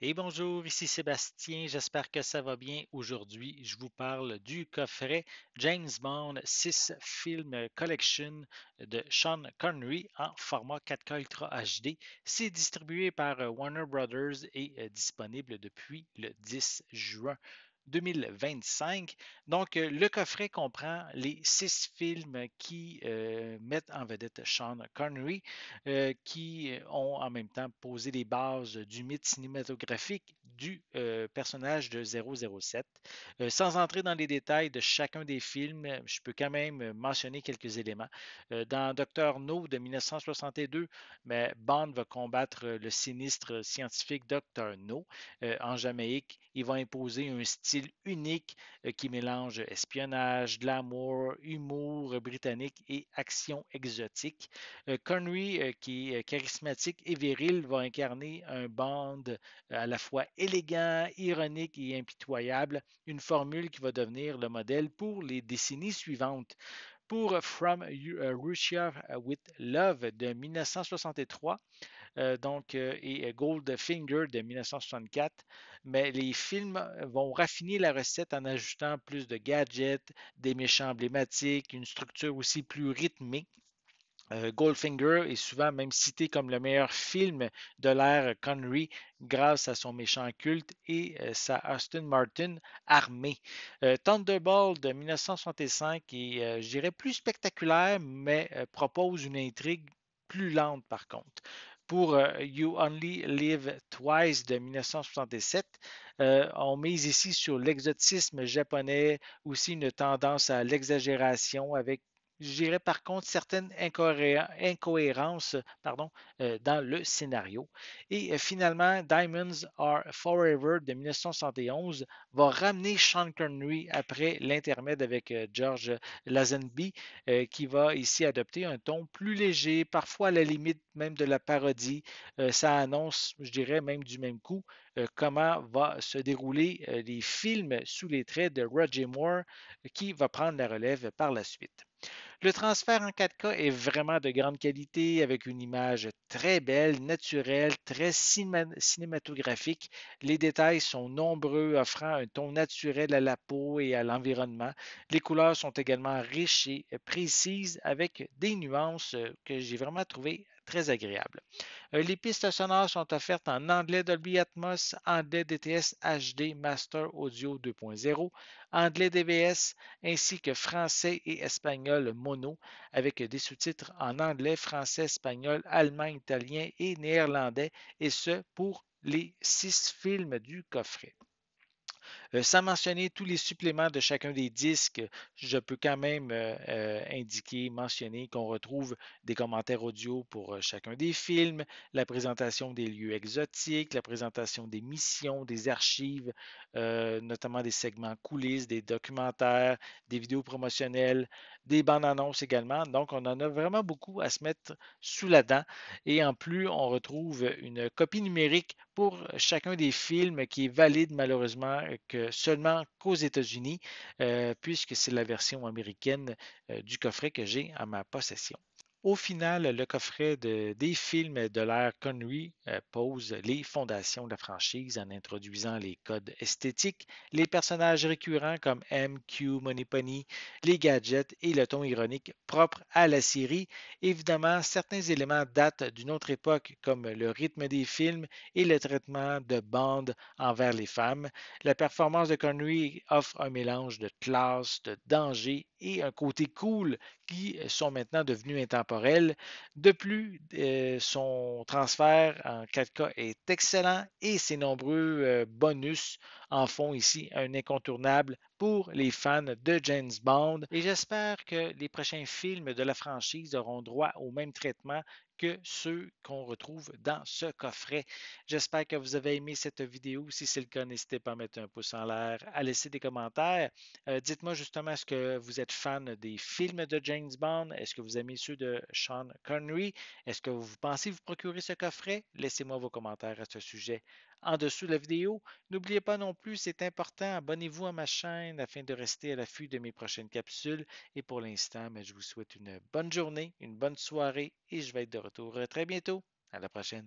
Et bonjour, ici Sébastien, j'espère que ça va bien. Aujourd'hui, je vous parle du coffret James Bond 6 Film Collection de Sean Connery en format 4K Ultra HD. C'est distribué par Warner Brothers et disponible depuis le 10 juin 2025. Donc, le coffret comprend les 6 films qui mettent en vedette Sean Connery, qui ont en même temps posé les bases du mythe cinématographique du personnage de 007. Sans entrer dans les détails de chacun des films, je peux quand même mentionner quelques éléments. Dans Docteur No de 1962, mais Bond va combattre le sinistre scientifique Docteur No en Jamaïque. Il va imposer un style unique qui mélange espionnage, glamour, humour britannique et action exotique. Connery, qui est charismatique et viril, va incarner un Bond à la fois élégant, ironique et impitoyable, une formule qui va devenir le modèle pour les décennies suivantes. Pour From Russia with Love de 1963, et Goldfinger de 1964, mais les films vont raffiner la recette en ajoutant plus de gadgets, des méchants emblématiques, une structure aussi plus rythmée. Goldfinger est souvent même cité comme le meilleur film de l'ère Connery grâce à son méchant culte et sa Aston Martin armée. Thunderball de 1965 est, je dirais, plus spectaculaire, mais propose une intrigue plus lente par contre. Pour You Only Live Twice de 1967, on mise ici sur l'exotisme japonais, aussi une tendance à l'exagération avec je dirais par contre certaines incohérences dans le scénario. Et finalement, Diamonds Are Forever de 1971 va ramener Sean Connery après l'intermède avec George Lazenby, qui va ici adopter un ton plus léger, parfois à la limite même de la parodie. Ça annonce, je dirais même du même coup, comment va se dérouler les films sous les traits de Roger Moore, qui va prendre la relève par la suite. Le transfert en 4K est vraiment de grande qualité avec une image très belle, naturelle, très cinématographique. Les détails sont nombreux, offrant un ton naturel à la peau et à l'environnement. Les couleurs sont également riches et précises avec des nuances que j'ai vraiment trouvées très agréables. Les pistes sonores sont offertes en anglais Dolby Atmos, anglais DTS HD Master Audio 2.0, anglais DVS ainsi que français et espagnol mono avec des sous-titres en anglais, français, espagnol, allemand, italien et néerlandais et ce pour les 6 films du coffret. Sans mentionner tous les suppléments de chacun des disques, je peux quand même indiquer, mentionner qu'on retrouve des commentaires audio pour chacun des films, la présentation des lieux exotiques, la présentation des missions, des archives, notamment des segments coulisses, des documentaires, des vidéos promotionnelles, des bandes annonces également. Donc, on en a vraiment beaucoup à se mettre sous la dent. Et en plus, on retrouve une copie numérique pour chacun des films qui est valide malheureusement que seulement qu'aux États-Unis, puisque c'est la version américaine du coffret que j'ai en ma possession. Au final, le coffret des films de l'ère Connery pose les fondations de la franchise en introduisant les codes esthétiques, les personnages récurrents comme M, Q, Moneypenny, les gadgets et le ton ironique propre à la série. Évidemment, certains éléments datent d'une autre époque comme le rythme des films et le traitement de bande envers les femmes. La performance de Connery offre un mélange de classe, de danger et un côté cool qui sont maintenant devenus intemporels. De plus, son transfert en 4K est excellent et ses nombreux bonus en font ici un incontournable pour les fans de James Bond. Et j'espère que les prochains films de la franchise auront droit au même traitement que ceux qu'on retrouve dans ce coffret. J'espère que vous avez aimé cette vidéo. Si c'est le cas, n'hésitez pas à mettre un pouce en l'air, à laisser des commentaires. Dites-moi justement, est-ce que vous êtes fan des films de James Bond? Est-ce que vous aimez ceux de Sean Connery? Est-ce que vous pensez vous procurer ce coffret? Laissez-moi vos commentaires à ce sujet en dessous de la vidéo. N'oubliez pas non plus, c'est important, abonnez-vous à ma chaîne afin de rester à l'affût de mes prochaines capsules. Et pour l'instant, je vous souhaite une bonne journée, une bonne soirée et je vais être de retour très bientôt. À la prochaine.